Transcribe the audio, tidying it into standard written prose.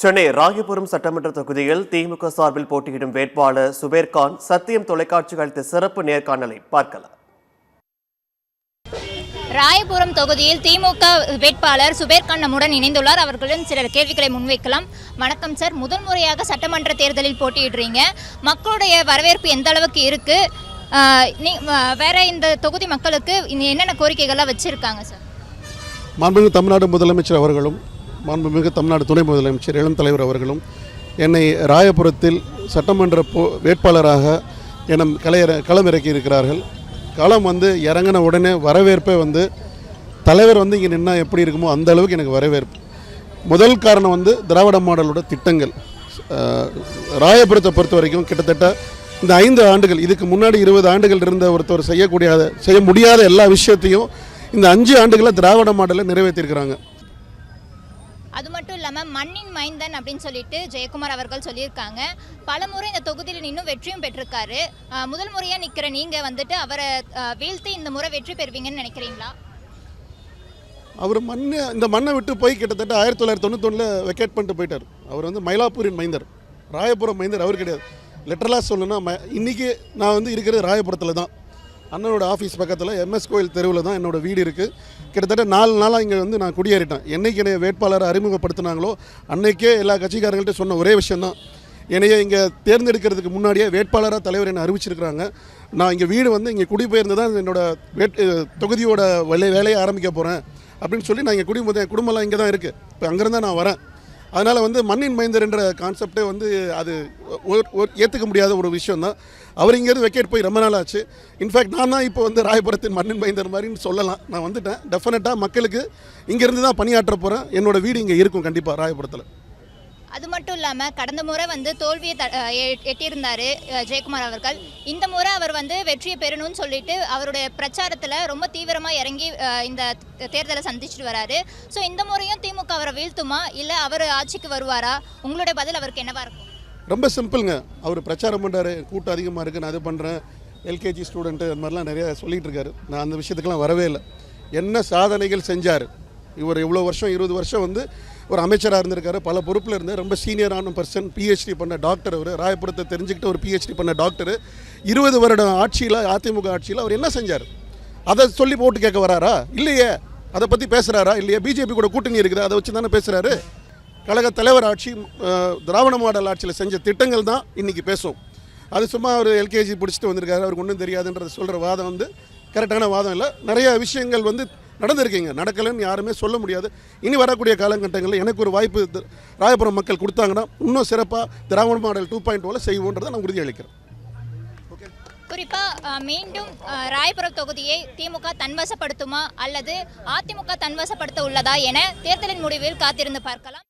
சென்னை ராயபுரம் சட்டமன்ற தொகுதியில் திமுக சார்பில் போட்டியிடும் வேட்பாளர் சுபேர்கான் சத்தியம் தொலைக்காட்சி அளித்த சிறப்பு நேர்காணலை பார்க்கலாம். ராயபுரம் தொகுதியில் திமுக வேட்பாளர் சுபேர்கான் நம்முடன் இணைந்துள்ளார். அவர்களுடன் சில கேள்விகளை முன்வைக்கலாம். வணக்கம் சார், முதல் முறையாக சட்டமன்ற தேர்தலில் போட்டியிடுறீங்க. மக்களுடைய வரவேற்பு எந்த அளவுக்கு இருக்கு? வேற இந்த தொகுதி மக்களுக்கு என்னென்ன கோரிக்கைகள்லாம் வச்சிருக்காங்க சார்? மாண்புமிகு தமிழ்நாடு முதலமைச்சர் அவர்களும் மாண்புமிகு தமிழ்நாடு துணை முதலமைச்சர் இளம் தலைவர் அவர்களும் என்னை ராயபுரத்தில் சட்டமன்ற வேட்பாளராக களமிறக்கி இருக்கிறார்கள். களம் இறங்கின உடனே வரவேற்பே தலைவர் இங்கே நின்னா எப்படி இருக்குமோ அந்த அளவுக்கு எனக்கு வரவேற்பு. முதல் காரணம் திராவிட மாடலோட திட்டங்கள். ராயபுரத்தை பொறுத்த வரைக்கும் கிட்டத்தட்ட இந்த 5 ஆண்டுகள், இதுக்கு முன்னாடி 20 ஆண்டுகள் இருந்த ஒருத்தர் செய்ய முடியாத எல்லா விஷயத்தையும் இந்த 5 ஆண்டுகளில் திராவிட மாடலை நிறைவேற்றிருக்கிறாங்க. அது மட்டும் இல்லாமல் மண்ணின் மைந்தன் அப்படின்னு சொல்லிட்டு ஜெயக்குமார் அவர்கள் சொல்லியிருக்காங்க. பல முறை இந்த தொகுதியில் இன்னும் வெற்றியும் பெற்றிருக்காரு. முதல் முறையாக நிற்கிற நீங்கள் அவரை வீழ்த்தி இந்த முறை வெற்றி பெறுவீங்கன்னு நினைக்கிறீங்களா? அவர் இந்த மண்ணை விட்டு போய் கிட்டத்தட்ட 1991 வெக்கேட் பண்ணிட்டு போயிட்டார். அவர் மயிலாப்பூரின் மைந்தர், ராயபுரம் மைந்தர் அவர் கிடையாது. லிட்டரலாக சொல்லணும்னா இன்றைக்கி நான் இருக்கிறது ராயபுரத்தில் தான். அண்ணனோட ஆஃபீஸ் பக்கத்தில் MS கோயில் தெருவில் தான் என்னோடய வீடு இருக்குது. கிட்டத்தட்ட 4 நாளாக இங்கே நான் குடியேறிட்டேன். என்றைக்கு என்னை வேட்பாளரை அறிமுகப்படுத்தினாங்களோ அன்றைக்கே எல்லா கட்சிக்காரங்கள்ட்ட சொன்ன ஒரே விஷயந்தான், என்னைய இங்கே தேர்ந்தெடுக்கிறதுக்கு முன்னாடியே வேட்பாளராக தலைவர் என்னை அறிவிச்சிருக்கிறாங்க. நான் இங்கே வீடு இங்கே குடிபெயர்ந்து தான் என்னோடய தொகுதியோட வேலையை ஆரம்பிக்க போகிறேன் அப்படின்னு சொல்லி நான் இங்கே என் குடும்பம்லாம் இங்கே தான் இருக்குது. இப்போ அங்கேருந்து தான் நான் வரேன். அதனால் மண்ணின் மைந்தர் என்ற கான்செப்டே அது ஏற்றுக்க முடியாத ஒரு விஷயந்தான். அவர் இங்கேருந்து வெக்கேட் போய் ரொம்ப நாள் ஆச்சு. இன்ஃபேக்ட் நான் தான் இப்போ ராயபுரத்தின் மண்ணின் மைந்தர் மாதிரின்னு சொல்லலாம். நான் வந்துட்டேன். டெஃபினட்டாக மக்களுக்கு இங்கேருந்து தான் பணியாற்ற போகிறேன். என்னோடய வீடு இங்கே இருக்கும் கண்டிப்பாக ராயபுரத்தில். அது மட்டும் இல்லாமல் கடந்த முறை தோல்வியை எட்டியிருந்தார் ஜெயக்குமார் அவர்கள். இந்த முறை அவர் வெற்றியை பெறணும்னு சொல்லிட்டு அவருடைய பிரச்சாரத்தில் ரொம்ப தீவிரமாக இறங்கி இந்த தேர்தலை சந்திச்சுட்டு வராரு. ஸோ இந்த முறையும் திமுக அவரை வீழ்த்துமா, இல்லை அவர் ஆட்சிக்கு வருவாரா? உங்களுடைய பதில் அவருக்கு என்னவா இருக்கும்? ரொம்ப சிம்பிளுங்க. அவர் பிரச்சாரம் பண்ணுறாரு, கூட்டம் அதிகமாக இருக்குது, நான் அது பண்ணுறேன், LKG ஸ்டூடெண்ட்டு அந்த மாதிரிலாம் நிறையா சொல்லிகிட்டு இருக்காரு. நான் அந்த விஷயத்துக்கெலாம் வரவே இல்லை. என்ன சாதனைகள் செஞ்சார் இவர்? இவ்வளோ வருஷம் 20 வருஷம் ஒரு அமைச்சராக இருந்திருக்காரு, பல பொறுப்பில் இருந்தார். ரொம்ப சீனியரான பர்சன், PhD பண்ண டாக்டர். அவர் ராயபுரத்தை தெரிஞ்சுக்கிட்டு ஒரு PhD பண்ண டாக்டர். 20 வருடம் ஆட்சியில், அதிமுக ஆட்சியில் அவர் என்ன செஞ்சார்? அதை சொல்லி போட்டு கேட்க வராரா? இல்லையே. அதை பற்றி பேசுகிறாரா? இல்லையே. பிஜேபி கூட கூட்டணி இருக்குது, அதை வச்சு தானே பேசுகிறாரு. கழக தலைவர் ஆட்சி, திராவிட மாடல் ஆட்சியில் செஞ்ச திட்டங்கள் தான் இன்றைக்கி பேசும். அது சும்மா அவர் LKG பிடிச்சிட்டு வந்திருக்காரு, அவருக்கு ஒன்றும் தெரியாதுன்றது சொல்கிற வாதம் கரெக்டான வாதம் இல்லை. நிறைய விஷயங்கள் நடந்திருக்கீங்க, நடக்கலைன்னு யாருமே சொல்ல முடியாது. இனி வரக்கூடிய காலகட்டங்களில் எனக்கு ஒரு வாய்ப்பு ராயபுரம் மக்கள் கொடுத்தாங்கன்னா இன்னும் சிறப்பாக திராவிட மாடல் 2.0 செய்வோன்றதை நான் உறுதியளிக்கிறேன். குறிப்பாக மீண்டும் ராயபுரம் தொகுதியை திமுக தன்வசப்படுத்துமா அல்லது அதிமுக தன்வசப்படுத்த உள்ளதா என தேர்தலின் முடிவில் காத்திருந்து பார்க்கலாம்.